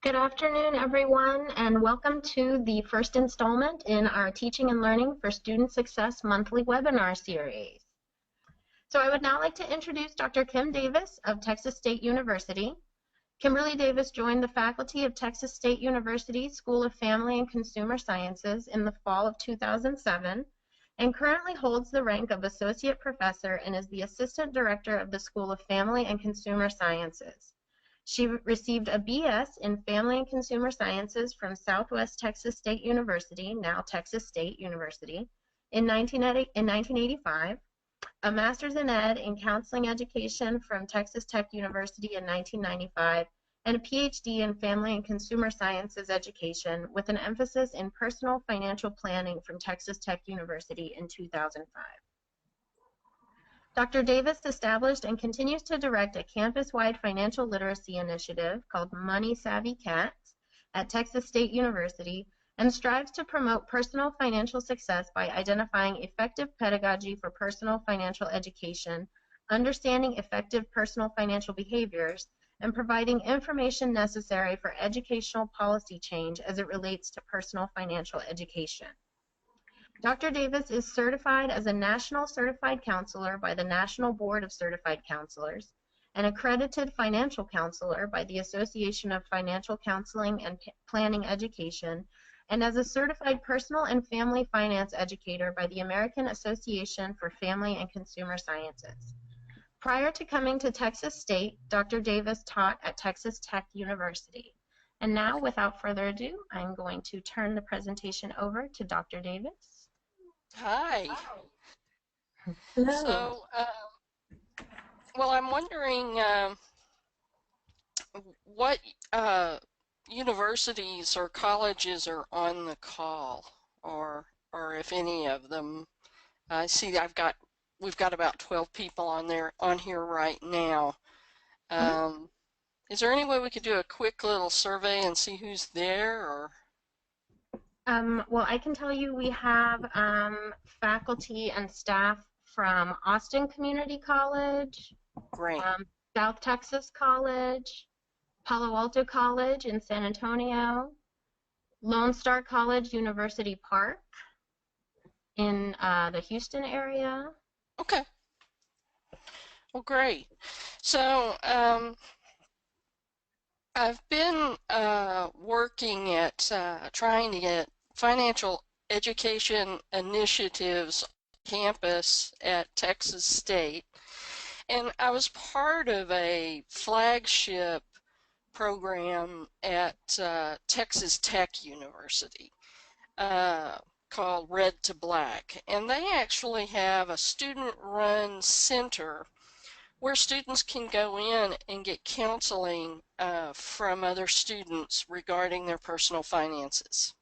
Good afternoon, everyone, and welcome to the first installment in our Teaching and Learning for Student Success monthly webinar series. So I would now like to introduce Dr. Kim Davis of Texas State University. Kimberlee Davis joined the faculty of Texas State University School of Family and Consumer Sciences in the fall of 2007 and currently holds the rank of Associate Professor and is the Assistant Director of the School of Family and Consumer Sciences. She received a BS in Family and Consumer Sciences from Southwest Texas State University, now Texas State University, in 1985, a Master's in Ed in Counseling Education from Texas Tech University in 1995, and a PhD in Family and Consumer Sciences Education with an emphasis in Personal Financial Planning from Texas Tech University in 2005. Dr. Davis established and continues to direct a campus-wide financial literacy initiative called Money Savvy Cats at Texas State University and strives to promote personal financial success by identifying effective pedagogy for personal financial education, understanding effective personal financial behaviors, and providing information necessary for educational policy change as it relates to personal financial education. Dr. Davis is certified as a National Certified Counselor by the National Board of Certified Counselors, an accredited financial counselor by the Association of Financial Counseling and Planning Education, and as a certified personal and family finance educator by the American Association for Family and Consumer Sciences. Prior to coming to Texas State, Dr. Davis taught at Texas Tech University. And now, without further ado, I'm going to turn the presentation over to Dr. Davis. Hi. Hello. So, well, I'm wondering what universities or colleges are on the call, or if any of them. I see we've got about 12 people on here right now. Is there any way we could do a quick little survey and see who's there, or? Well, I can tell you we have faculty and staff from Austin Community College, Great. South Texas College, Palo Alto College in San Antonio, Lone Star College University Park in the Houston area. Okay. Well, great. So, I've been working at trying to get financial education initiatives on campus at Texas State, and I was part of a flagship program at Texas Tech University called Red to Black, and they actually have a student-run center where students can go in and get counseling from other students regarding their personal finances.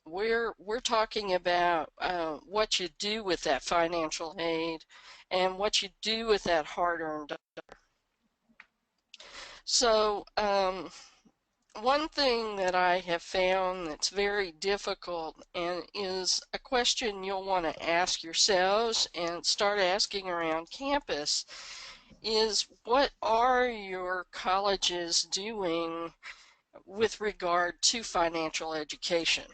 We're talking about what you do with that financial aid and what you do with that hard-earned dollar. So one thing that I have found that's very difficult and is a question you'll want to ask yourselves and start asking around campus is, what are your colleges doing with regard to financial education?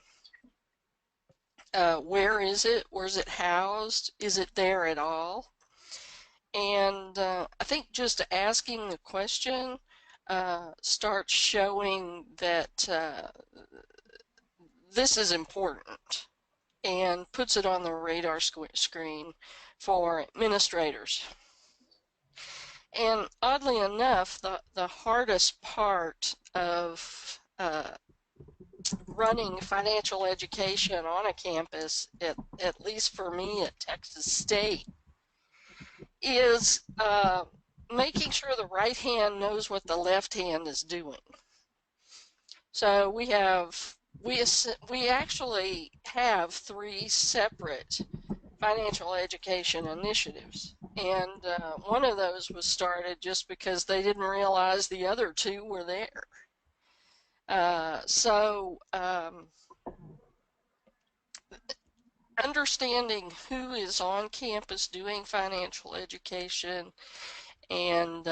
Where is it? Where is it housed? Is it there at all? And I think just asking the question starts showing that this is important and puts it on the radar screen for administrators. And oddly enough, the hardest part of running financial education on a campus, at least for me at Texas State, is making sure the right hand knows what the left hand is doing. So we actually have 3 separate financial education initiatives, and one of those was started just because they didn't realize the other 2 were there. Understanding who is on campus doing financial education and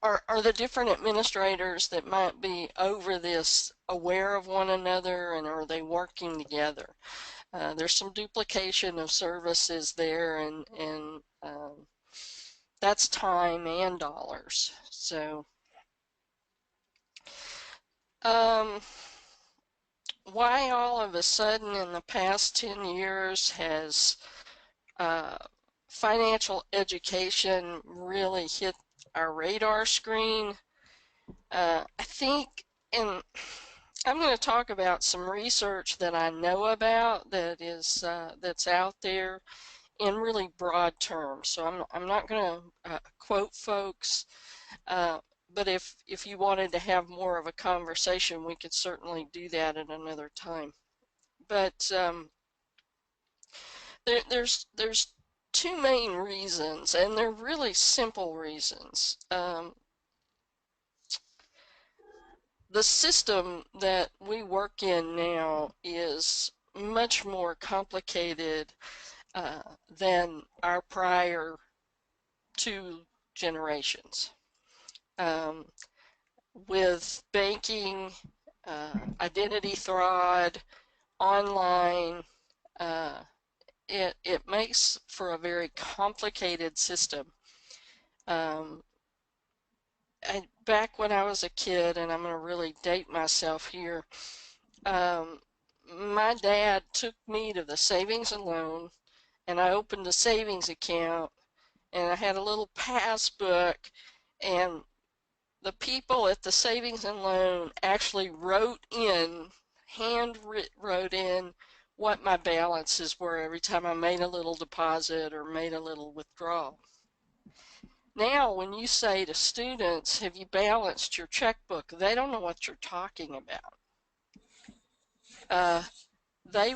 are the different administrators that might be over this aware of one another, and are they working together? There's some duplication of services there, and that's time and dollars. So why all of a sudden in the past 10 years has uh, financial education really hit our radar screen? I think, and I'm going to talk about some research that I know about that is that's out there in really broad terms. So I'm not going to quote folks, uh, but if you wanted to have more of a conversation, we could certainly do that at another time. But there's two main reasons, and they're really simple reasons. The system that we work in now is much more complicated than our prior two generations. Um, with banking, identity fraud, online, uh, it makes for a very complicated system. Um, Back when I was a kid, and I'm going to really date myself here, um, my dad took me to the savings and loan, and I opened a savings account, and I had a little passbook, and the people at the savings and loan actually hand wrote in what my balances were every time I made a little deposit or made a little withdrawal. Now, when you say to students, have you balanced your checkbook? They don't know what you're talking about. Uh, they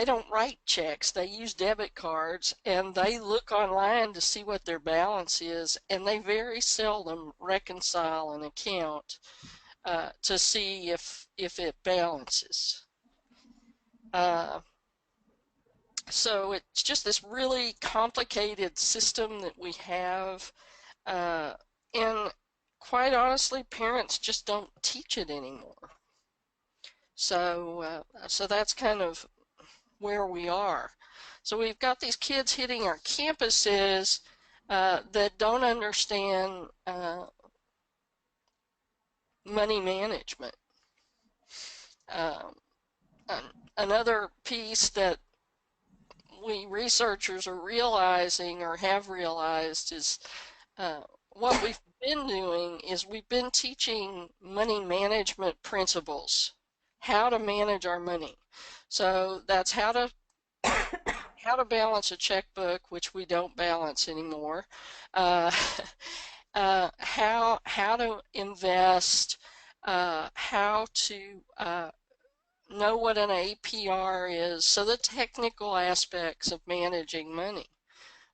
don't write checks. They use debit cards, and they look online to see what their balance is, and they very seldom reconcile an account to see if it balances. So it's just this really complicated system that we have, and quite honestly, parents just don't teach it anymore. So that's kind of where we are. So we've got these kids hitting our campuses that don't understand money management. Um, Another piece that we researchers are realizing or have realized is what we've been doing is we've been teaching money management principles, how to manage our money. So that's how to balance a checkbook, which we don't balance anymore. Uh, how to invest, how to know what an APR is, so the technical aspects of managing money.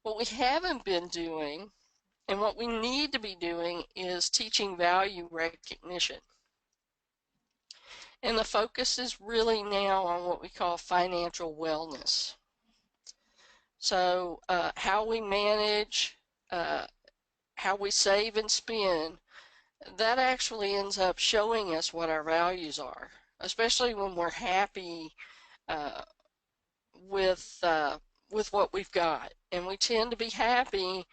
What we haven't been doing and what we need to be doing is teaching value recognition. And the focus is really now on what we call financial wellness. So how we manage, how we save and spend, that actually ends up showing us what our values are, especially when we're happy uh, with what we've got. And we tend to be happy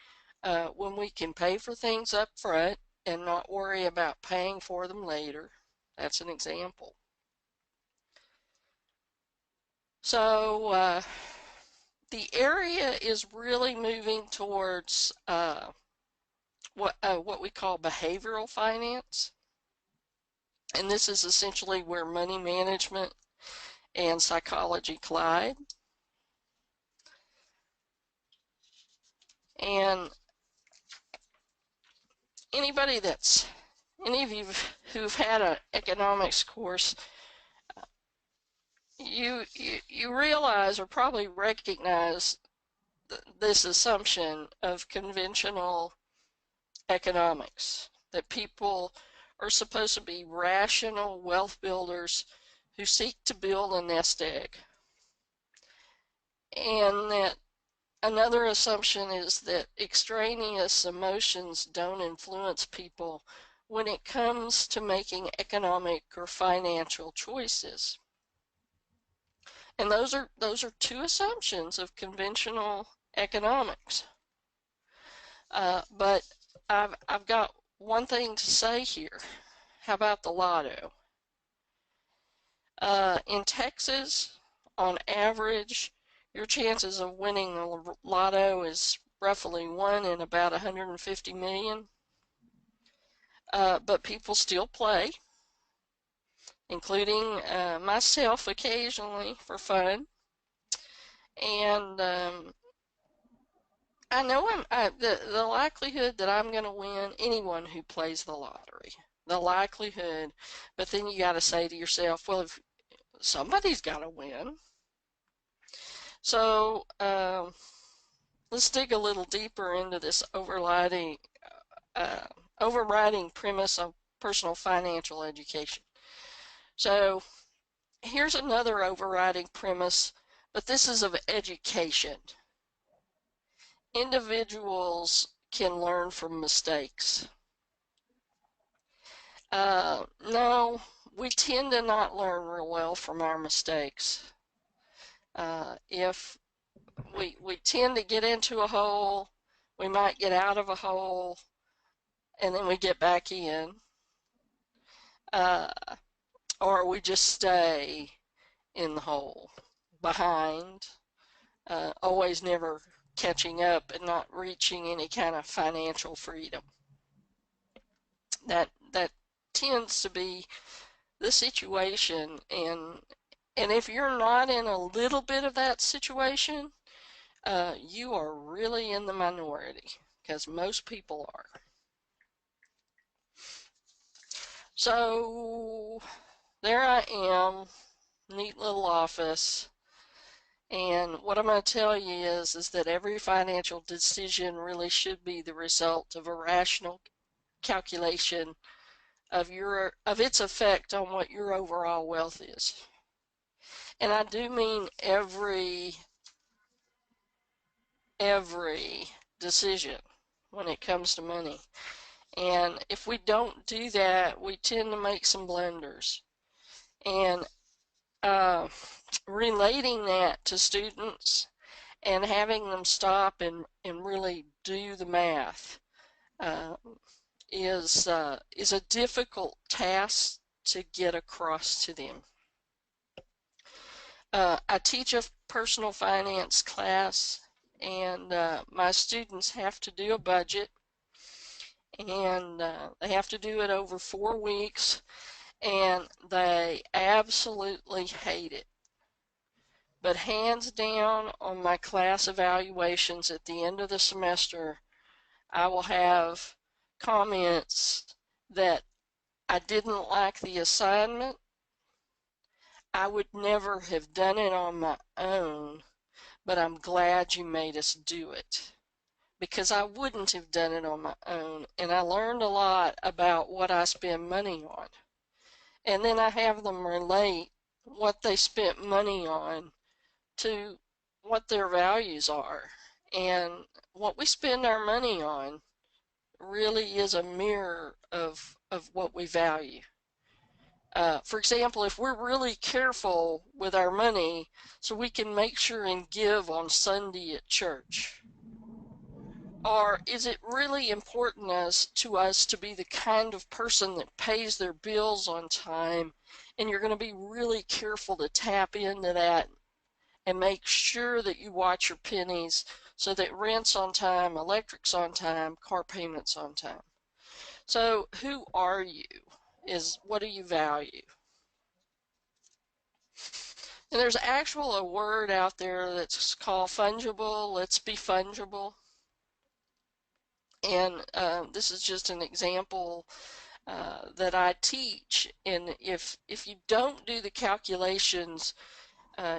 when we can pay for things up front and not worry about paying for them later. That's an example. So the area is really moving towards what we call behavioral finance. And this is essentially where money management and psychology collide. And any of you who've had an economics course, you realize or probably recognize this assumption of conventional economics, that people are supposed to be rational wealth builders who seek to build a nest egg. and that another assumption is that extraneous emotions don't influence people when it comes to making economic or financial choices. And those are two assumptions of conventional economics. But I've got one thing to say here. How about the lotto? In Texas, on average, your chances of winning the lotto is roughly 1 in about 150 million. But people still play, including myself occasionally for fun. And I know the likelihood that I'm going to win, anyone who plays the lottery, the likelihood, but then you got to say to yourself, well, if somebody's got to win. So let's dig a little deeper into this uh, overriding premise of personal financial education. So here's another overriding premise, but this is of education. Individuals can learn from mistakes. No, we tend to not learn real well from our mistakes. If we tend to get into a hole, we might get out of a hole, and then we get back in, uh, or we just stay in the hole, behind, always never catching up and not reaching any kind of financial freedom. That tends to be the situation, and if you're not in a little bit of that situation, you are really in the minority, because most people are. So there I am, neat little office, and what I'm going to tell you is that every financial decision really should be the result of a rational calculation of its effect on what your overall wealth is. And I do mean every decision when it comes to money. And if we don't do that, we tend to make some blunders. And relating that to students and having them stop and really do the math uh, is a difficult task to get across to them. I teach a personal finance class, and my students have to do a budget, and they have to do it over 4 weeks, and they absolutely hate it. But hands down, on my class evaluations at the end of the semester, I will have comments that I didn't like the assignment. I would never have done it on my own, but I'm glad you made us do it, because I wouldn't have done it on my own, and I learned a lot about what I spend money on. And then I have them relate what they spent money on to what their values are. And what we spend our money on really is a mirror of what we value. For example, if we're really careful with our money so we can make sure and give on Sunday at church, or is it really important to us to be the kind of person that pays their bills on time, and you're going to be really careful to tap into that and make sure that you watch your pennies so that rent's on time, electric's on time, car payments on time. So who are you? What do you value? And there's actually a word out there that's called fungible. Let's be fungible. And this is just an example that I teach. And if you don't do the calculations,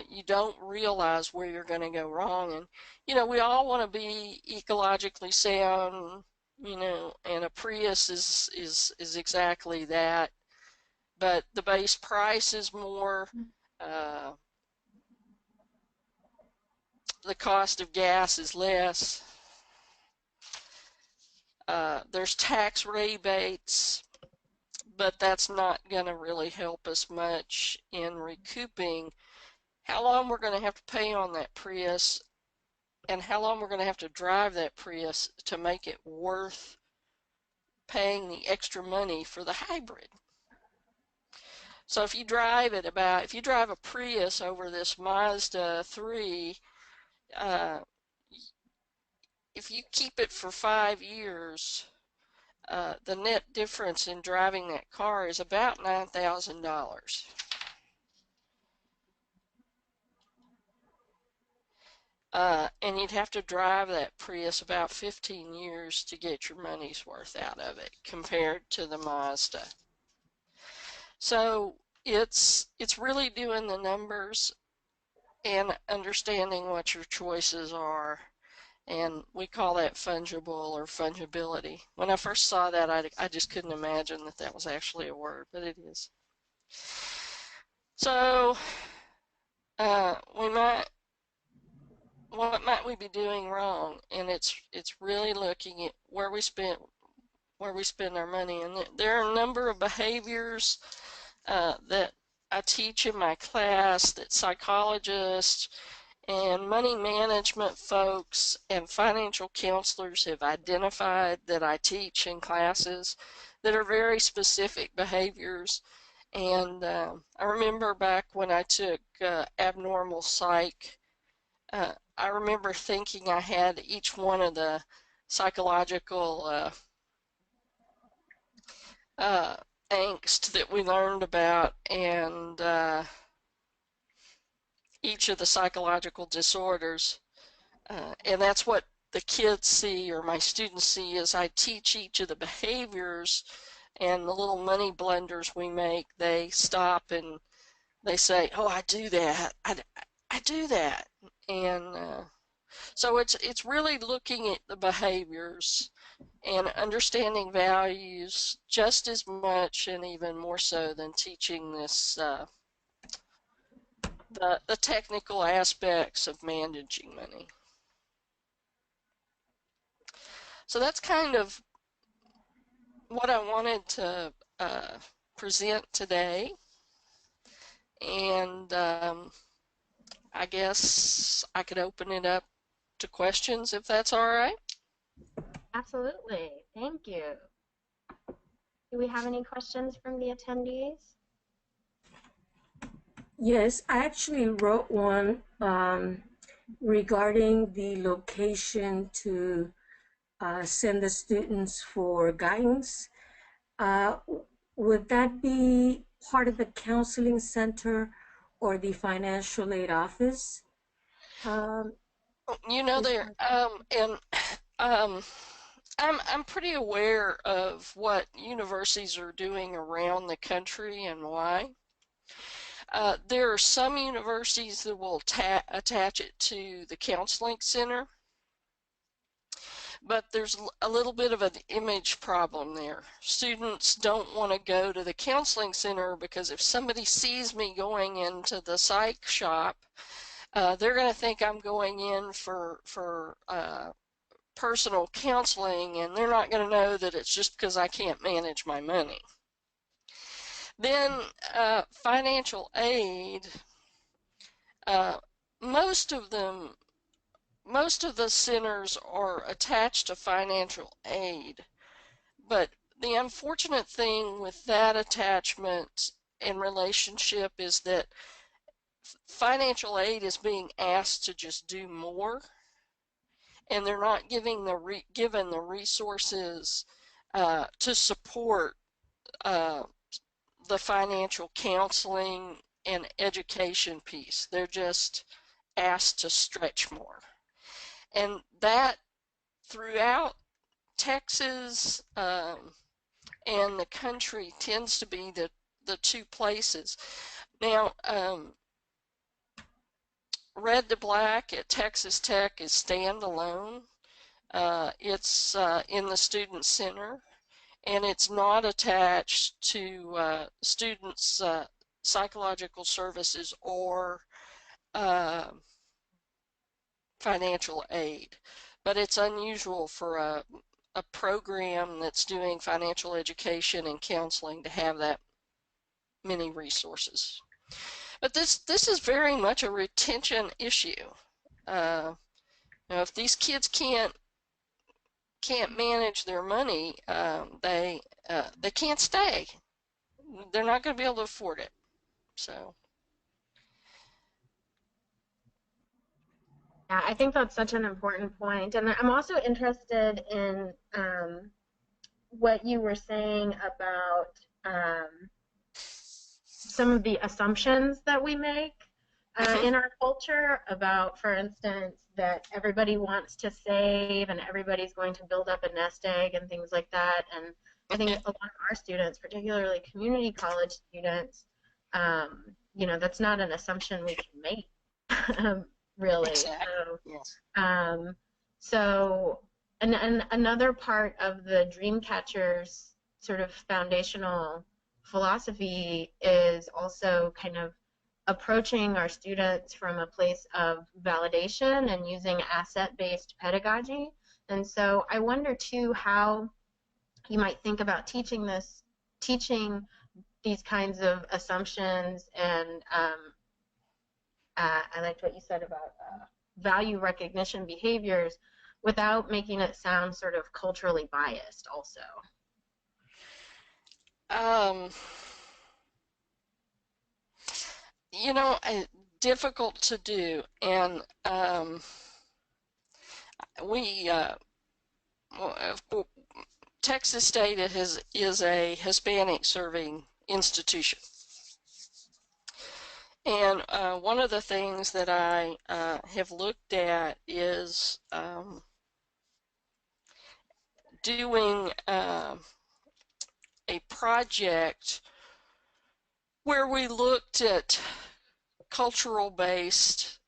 you don't realize where you're going to go wrong. And we all want to be ecologically sound, and a Prius is exactly that. But the base price is more. Uh, the cost of gas is less. There's tax rebates, but that's not going to really help us much in recouping how long we're going to have to pay on that Prius and how long we're going to have to drive that Prius to make it worth paying the extra money for the hybrid. So if you drive a Prius over this Mazda 3, if you keep it for 5 years, the net difference in driving that car is about $9,000. And you'd have to drive that Prius about 15 years to get your money's worth out of it compared to the Mazda. So it's really doing the numbers and understanding what your choices are. And we call that fungible or fungibility. When I first saw that, I just couldn't imagine that that was actually a word, but it is. So what might we be doing wrong? And it's really looking at where we spend our money. And there are a number of behaviors that I teach in my class that psychologists and money management folks and financial counselors have identified that I teach in classes that are very specific behaviors. And I remember back when I took abnormal psych, I remember thinking I had each one of the psychological angst that we learned about, and each of the psychological disorders. And that's what the kids see, or my students see, as I teach each of the behaviors and the little money blunders we make. They stop and they say, "Oh, I do that. I do that." And so it's really looking at the behaviors and understanding values just as much and even more so than teaching this the technical aspects of managing money. So that's kind of what I wanted to present today, and I guess I could open it up to questions if that's all right. Absolutely. Thank you. Do we have any questions from the attendees? Yes, I actually wrote one regarding the location to send the students for guidance. Would that be part of the counseling center or the financial aid office? You know, I'm pretty aware of what universities are doing around the country and why. There are some universities that will attach it to the counseling center, but there's a little bit of an image problem there. Students don't want to go to the counseling center because if somebody sees me going into the psych shop, they're going to think I'm going in for personal counseling, and they're not going to know that it's just because I can't manage my money. Then financial aid, most of the centers are attached to financial aid, but the unfortunate thing with that attachment and relationship is that financial aid is being asked to just do more, and they're not given the resources to support the financial counseling and education piece. They're just asked to stretch more. And that throughout Texas and the country tends to be the two places. Now, Red to Black at Texas Tech is standalone. It's in the student center, and it's not attached to students' psychological services or financial aid, but it's unusual for a program that's doing financial education and counseling to have that many resources. But this is very much a retention issue. If these kids can't manage their money, they can't stay. They're not going to be able to afford it. So. Yeah, I think that's such an important point. And I'm also interested in what you were saying about some of the assumptions that we make in our culture about, for instance, that everybody wants to save and everybody's going to build up a nest egg and things like that. And I think a lot of our students, particularly community college students, that's not an assumption we can make, really. Exactly. So, yes. And another part of the Dreamcatchers sort of foundational philosophy is also kind of approaching our students from a place of validation and using asset-based pedagogy. And so I wonder too how you might think about teaching these kinds of assumptions, and I liked what you said about value recognition behaviors without making it sound sort of culturally biased also. Difficult to do, and we Texas State is a Hispanic serving institution, and one of the things that I have looked at is doing a project where we looked at cultural-based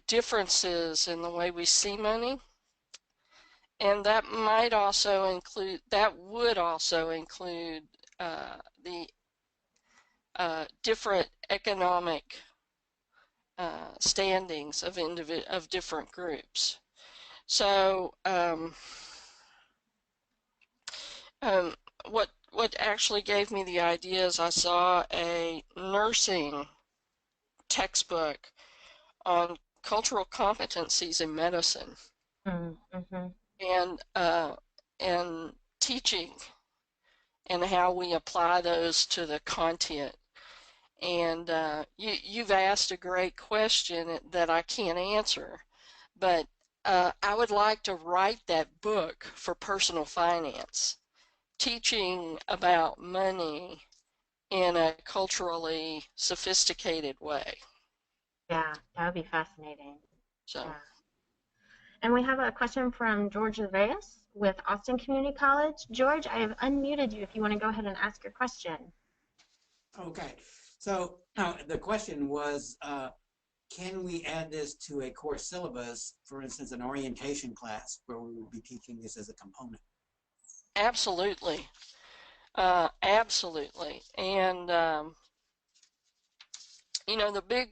differences in the way we see money, and that would also include the different economic standings of different groups. So what actually gave me the idea is I saw a nursing textbook on cultural competencies in medicine, Mm-hmm. and teaching and how we apply those to the content. And you've asked a great question that I can't answer, but I would like to write that book for personal finance, teaching about money in a culturally sophisticated way. Yeah, that would be fascinating. So. Yeah. And we have a question from George Zayas with Austin Community College. George, I have unmuted you if you want to go ahead and ask your question. Okay, so the question was, can we add this to a course syllabus, for instance, an orientation class where we would be teaching this as a component? Absolutely. Absolutely. And, the big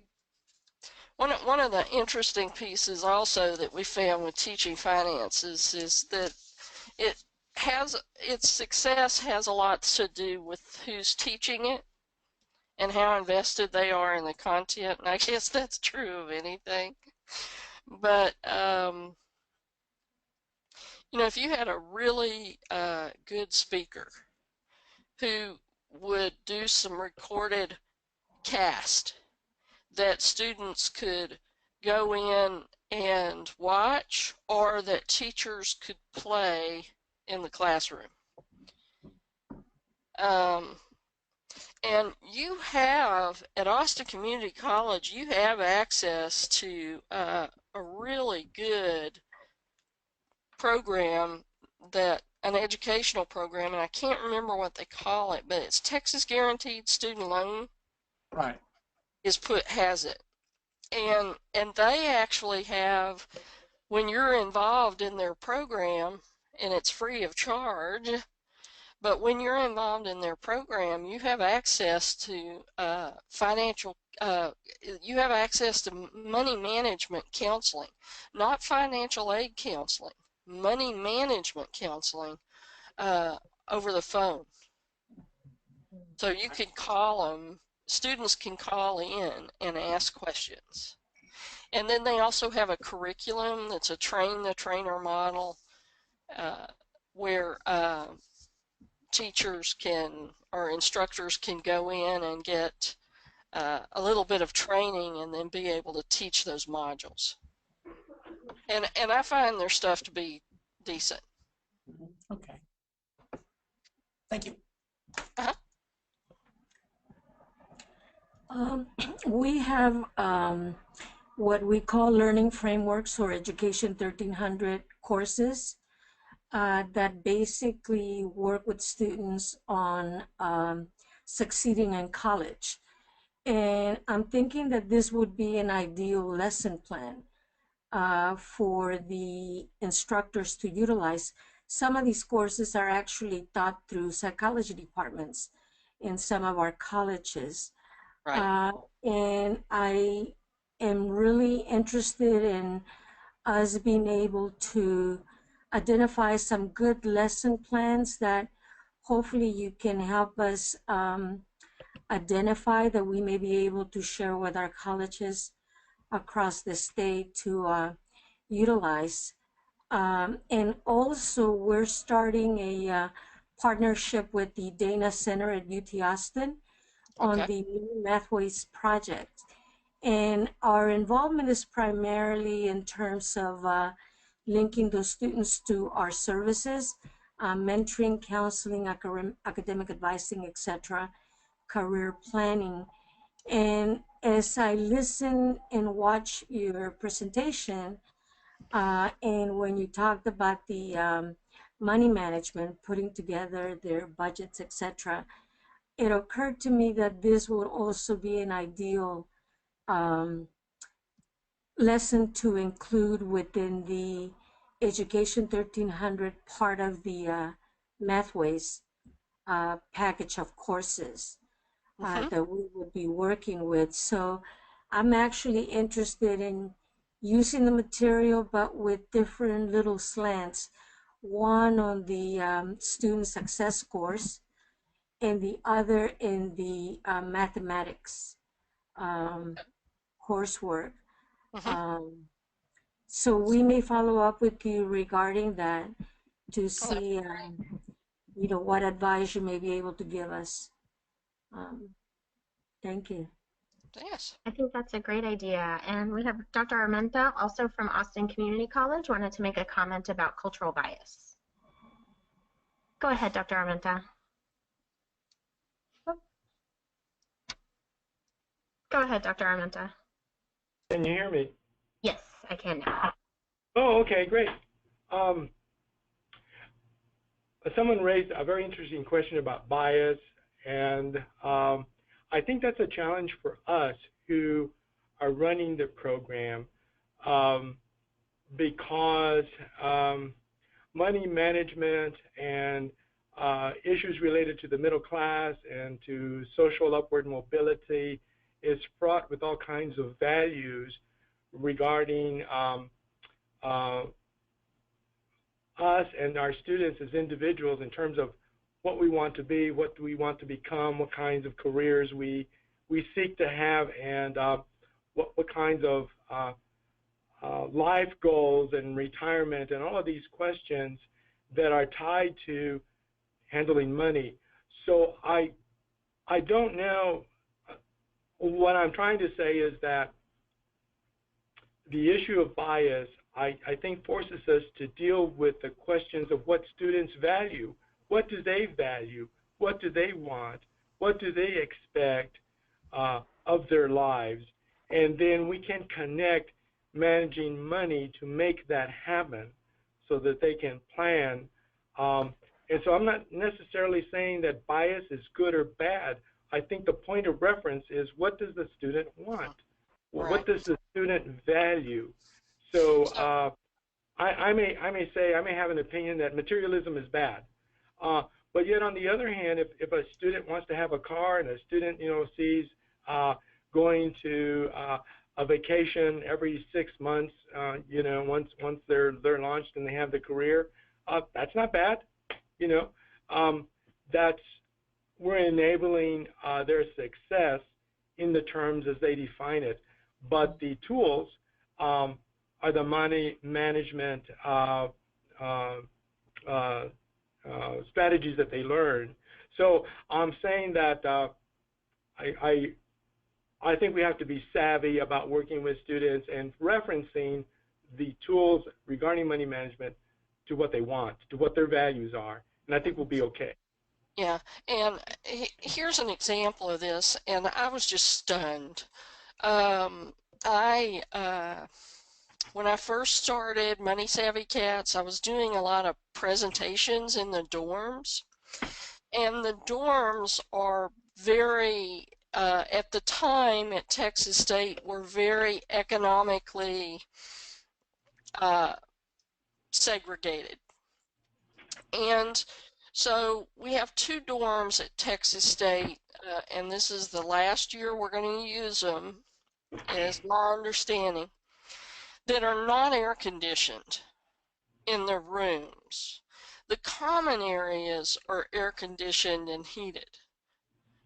one of the interesting pieces also that we found with teaching finance is that its success has a lot to do with who's teaching it and how invested they are in the content. And I guess that's true of anything. But if you had a really good speaker who would do some recorded cast that students could go in and watch, or that teachers could play in the classroom. And you have, at Austin Community College, you have access to a really good program, an educational program, and I can't remember what they call it, but it's Texas Guaranteed Student Loan. Right. Has it. And they actually have, when you're involved in their program, and it's free of charge, but when you're involved in their program, you have access to financial you have access to money management counseling, not financial aid counseling, money management counseling over the phone. So you can call them, students can call in and ask questions. And then they also have a curriculum that's a train the trainer model where teachers can or instructors can go in and get a little bit of training and then be able to teach those modules. And I find their stuff to be decent. Okay. Thank you. Uh-huh. We have what we call learning frameworks or Education 1300 courses that basically work with students on succeeding in college. And I'm thinking that this would be an ideal lesson plan for the instructors to utilize. Some of these courses are actually taught through psychology departments in some of our colleges. Right. And I am really interested in us being able to identify some good lesson plans that hopefully you can help us identify that we may be able to share with our colleges across the state to utilize. And also we're starting a partnership with the Dana Center at UT Austin on Okay. the new Mathways project. And our involvement is primarily in terms of linking those students to our services, mentoring, counseling, academic advising, etc., career planning. And as I listen and watch your presentation, and when you talked about the money management, putting together their budgets, etc., it occurred to me that this would also be an ideal lesson to include within the Education 1300 part of the Mathways package of courses that we would be working with. So I'm actually interested in using the material, but with different little slants. One on the student success course, and the other in the mathematics coursework. So we may follow up with you regarding that to see, you know, what advice you may be able to give us. Thank you. Yes. I think that's a great idea. And we have Dr. Armenta, also from Austin Community College, wanted to make a comment about cultural bias. Go ahead, Dr. Armenta. Go ahead, Dr. Armenta. Can you hear me? Yes, I can now. Oh, okay, great. Someone raised a very interesting question about bias, and I think that's a challenge for us who are running the program because money management and issues related to the middle class and to social upward mobility is fraught with all kinds of values regarding us and our students as individuals in terms of what we want to be, what do we want to become, what kinds of careers we seek to have, and what kinds of life goals and retirement and all of these questions that are tied to handling money. So I don't know. What I'm trying to say is that the issue of bias, I think, forces us to deal with the questions of what students value. What do they value? What do they want? What do they expect of their lives? And then we can connect managing money to make that happen so that they can plan. And so I'm not necessarily saying that bias is good or bad. I think the point of reference is, what does the student want? Right. What does the student value? So I may say, I may have an opinion that materialism is bad. But yet on the other hand, if a student wants to have a car and a student, you know, sees going to a vacation every 6 months, once they're launched and they have the career, that's not bad. That's we're enabling their success in the terms as they define it. But the tools are the money management strategies that they learn. So I'm saying that I think we have to be savvy about working with students and referencing the tools regarding money management to what they want, to what their values are, and I think we'll be okay. Yeah, and here's an example of this, and I was just stunned. When I first started Money Savvy Cats, I was doing a lot of presentations in the dorms, and the dorms are very, at the time at Texas State, were very economically segregated. And so we have 2 dorms at Texas State, and this is the last year we're going to use them, is my understanding, that are not air conditioned in their rooms. The common areas are air conditioned and heated,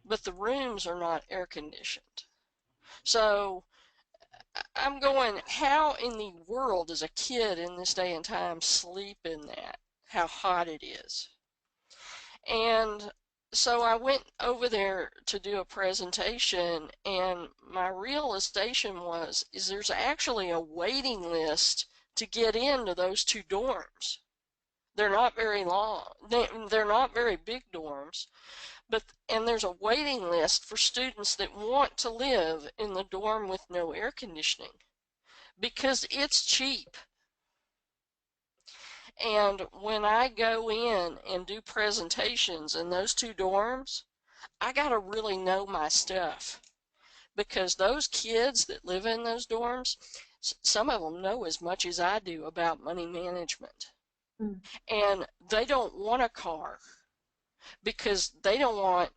but the rooms are not air conditioned. So I'm going, how in the world does a kid in this day and time sleep in that? How hot it is. And so I went over there to do a presentation, and my realization is there's actually a waiting list to get into those 2 dorms. They're not very long. They're not very big dorms, and there's a waiting list for students that want to live in the dorm with no air conditioning because it's cheap. And when I go in and do presentations in those 2 dorms, I got to really know my stuff, because those kids that live in those dorms, some of them know as much as I do about money management. And they don't want a car because they don't want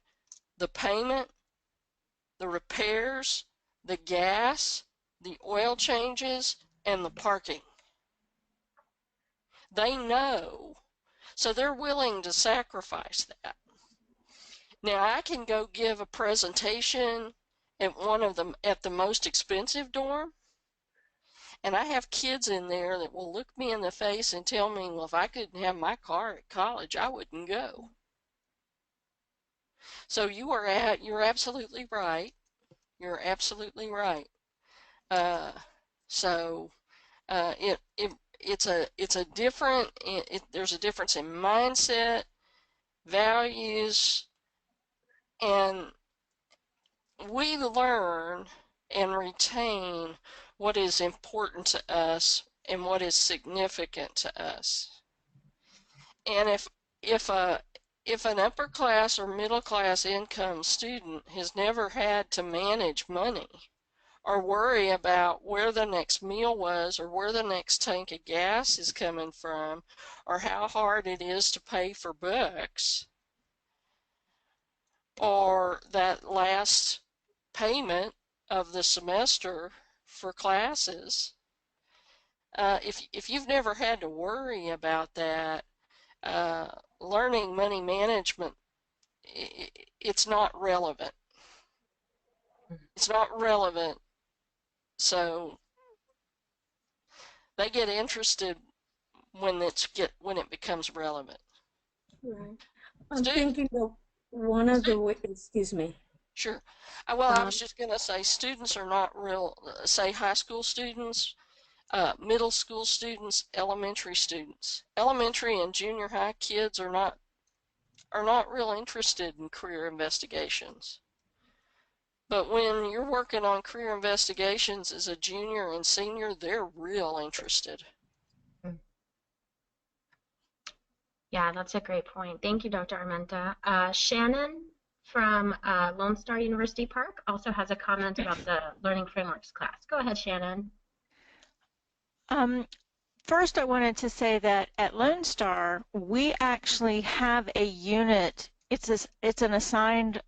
the payment, the repairs, the gas, the oil changes, and the parking. They know, so they're willing to sacrifice that. Now I can go give a presentation at at the most expensive dorm, and I have kids in there that will look me in the face and tell me, well, if I couldn't have my car at college, I wouldn't go. So you're absolutely right. You're absolutely right. It's a different. There's a difference in mindset, values, and we learn and retain what is important to us and what is significant to us. And if an upper class or middle class income student has never had to manage money or worry about where the next meal was or where the next tank of gas is coming from or how hard it is to pay for books or that last payment of the semester for classes, if you've never had to worry about that, learning money management, it's not relevant. It's not relevant. So they get interested when it becomes relevant. Right. I'm thinking of one of the ways, excuse me. Sure. Well, I was just going to say students are not say high school students, middle school students, elementary students. Elementary and junior high kids are not real interested in career investigations. But when you're working on career investigations as a junior and senior, they're real interested. Yeah, that's a great point. Thank you, Dr. Armenta. Shannon from Lone Star University Park also has a comment about the Learning Frameworks class. Go ahead, Shannon. First, I wanted to say that at Lone Star, we actually have a unit it's an assigned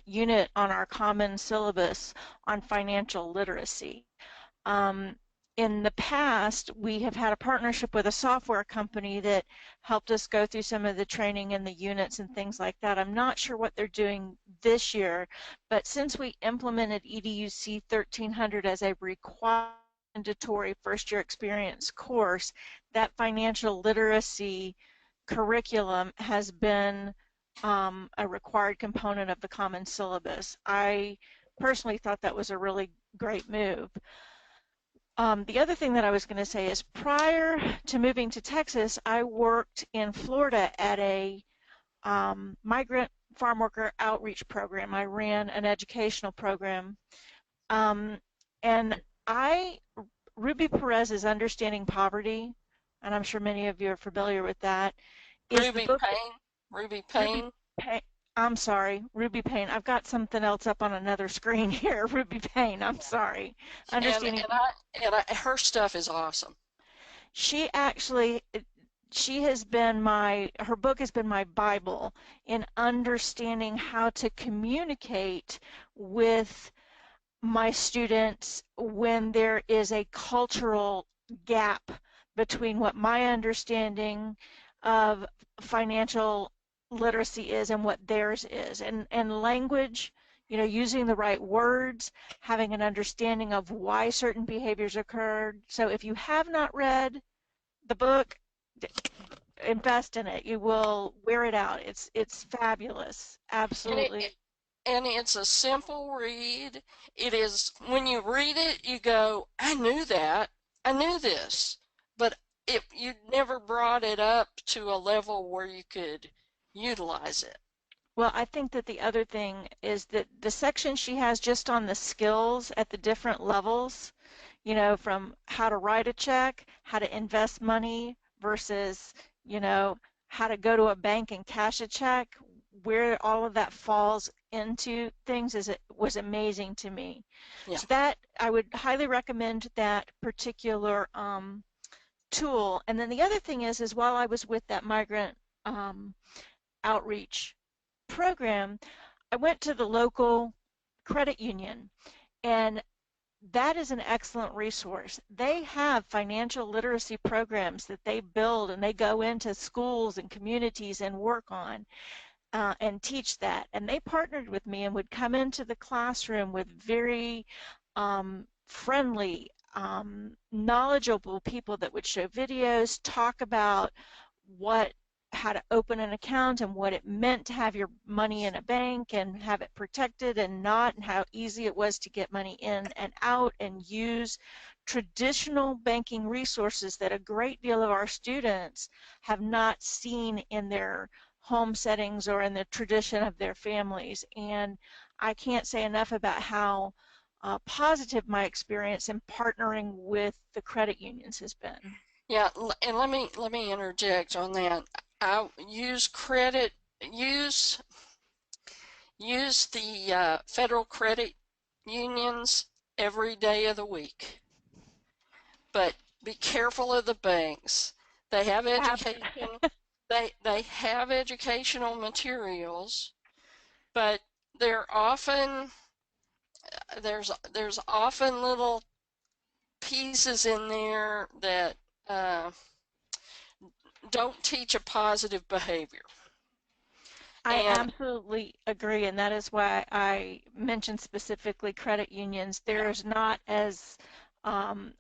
unit on our common syllabus on financial literacy. Um, in the past, we have had a partnership with a software company that helped us go through some of the training and the units and things like that. I'm not sure what they're doing this year, but since we implemented EDUC 1300 as a required mandatory first-year experience course, that financial literacy curriculum has been a required component of the common syllabus. I personally thought that was a really great move. The other thing that I was going to say is prior to moving to Texas, I worked in Florida at a migrant farm worker outreach program. I ran an educational program. And Ruby Perez's Understanding Poverty, and I'm sure many of you are familiar with that, is Ruby the book. Payne. Ruby Payne. I'm sorry, Ruby Payne. I've got something else up on another screen here. Ruby Payne, I'm sorry. Understanding. Her stuff is awesome. She has been her book has been my Bible in understanding how to communicate with my students when there is a cultural gap between what my understanding of financial literacy is and what theirs is. And language, using the right words, having an understanding of why certain behaviors occurred. So if you have not read the book, invest in it. You will wear it out. It's fabulous. Absolutely. And it's a simple read. It is, when you read it, you go, I knew that. I knew this. But you never brought it up to a level where you could utilize it. Well, I think that the other thing is that the section she has just on the skills at the different levels, from how to write a check, how to invest money versus, how to go to a bank and cash a check, where all of that falls into things was amazing to me. Yeah. So that I would highly recommend that particular tool. And then the other thing is while I was with that migrant outreach program, I went to the local credit union, and that is an excellent resource. They have financial literacy programs that they build, and they go into schools and communities and work on and teach that. And they partnered with me and would come into the classroom with very friendly, knowledgeable people that would show videos, talk about how to open an account and what it meant to have your money in a bank and have it protected and not, and how easy it was to get money in and out and use traditional banking resources that a great deal of our students have not seen in their home settings or in the tradition of their families. And I can't say enough about how positive my experience in partnering with the credit unions has been. Yeah, and let me interject on that. I use the federal credit unions every day of the week. But be careful of the banks. They have education. They have educational materials, but there's often little pieces in there that don't teach a positive behavior. I absolutely agree, and that is why I mentioned specifically credit unions. There's not as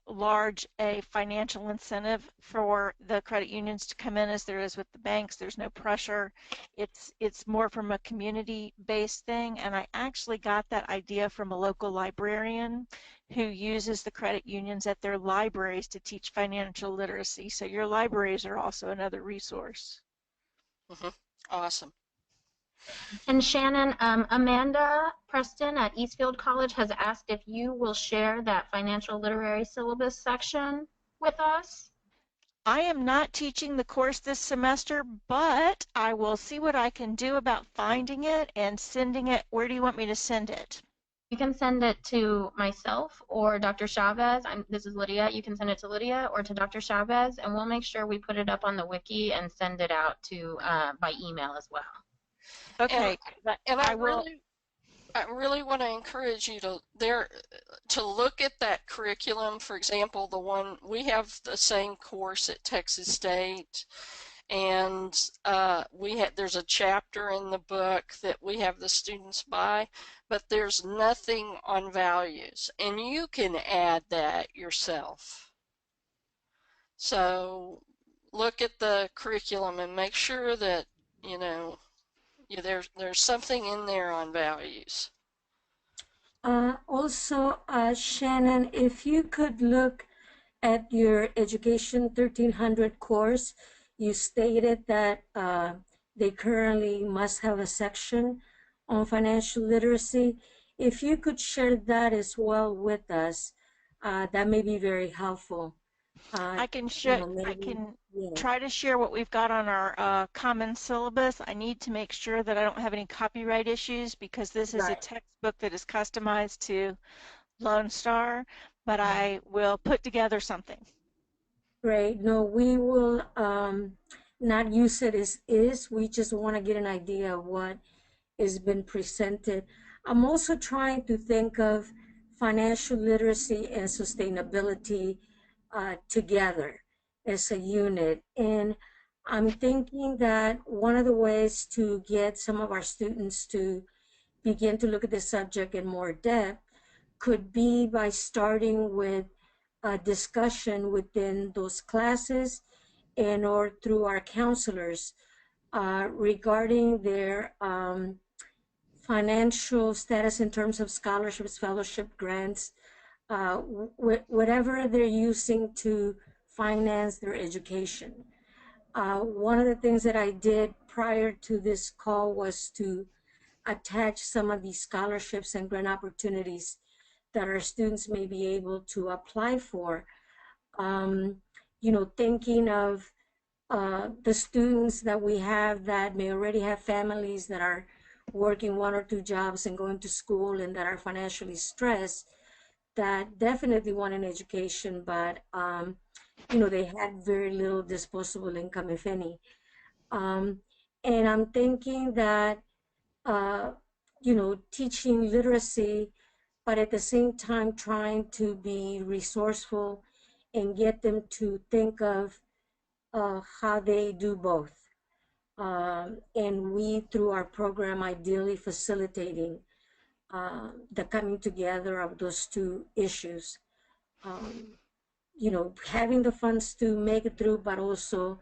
large a financial incentive for the credit unions to come in as there is with the banks. There's no pressure. It's more from a community-based thing, and I actually got that idea from a local librarian who uses the credit unions at their libraries to teach financial literacy. So your libraries are also another resource. Mm-hmm. Awesome. And Shannon, Amanda Preston at Eastfield College has asked if you will share that financial literary syllabus section with us. I am not teaching the course this semester, but I will see what I can do about finding it and sending it. Where do you want me to send it? You can send it to myself or Dr. Chavez. This is Lydia. You can send it to Lydia or to Dr. Chavez, and we'll make sure we put it up on the wiki and send it out to by email as well. Okay, And I will. I really want to encourage you to look at that curriculum. For example, the one we have the same course at Texas State, and there's a chapter in the book that we have the students buy, but there's nothing on values, and you can add that yourself. So look at the curriculum and make sure that there's something in there on values. Also, Shannon, if you could look at your Education 1300 course, you stated that they currently must have a section on financial literacy. If you could share that as well with us, that may be very helpful. I can Maybe, yeah. try to share what we've got on our common syllabus. I need to make sure that I don't have any copyright issues because this is a Right. textbook that is customized to Lone Star, but I will put together something. Great. No, we will not use it as is. We just want to get an idea of what has been presented. I'm also trying to think of financial literacy and sustainability together as a unit. And I'm thinking that one of the ways to get some of our students to begin to look at the subject in more depth could be by starting with a discussion within those classes and or through our counselors regarding their financial status in terms of scholarships, fellowship, grants, whatever they're using to finance their education. One of the things that I did prior to this call was to attach some of these scholarships and grant opportunities that our students may be able to apply for. Thinking of the students that we have that may already have families that are working one or two jobs and going to school and that are financially stressed, that definitely want an education, but they had very little disposable income, if any. And I'm thinking that teaching literacy, but at the same time trying to be resourceful and get them to think of how they do both. And we, through our program, ideally facilitating the coming together of those two issues. Having the funds to make it through, but also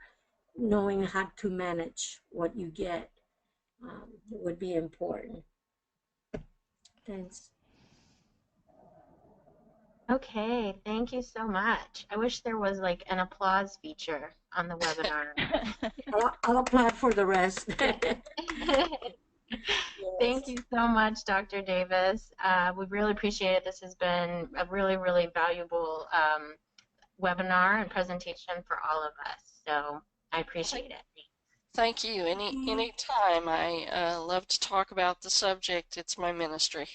knowing how to manage what you get would be important. Thanks. Okay, thank you so much. I wish there was like an applause feature on the webinar. I'll apply for the rest. Thank you so much, Dr. Davis. We really appreciate it. This has been a really, really valuable webinar and presentation for all of us. So I appreciate it. Thank you. Any time. I love to talk about the subject. It's my ministry.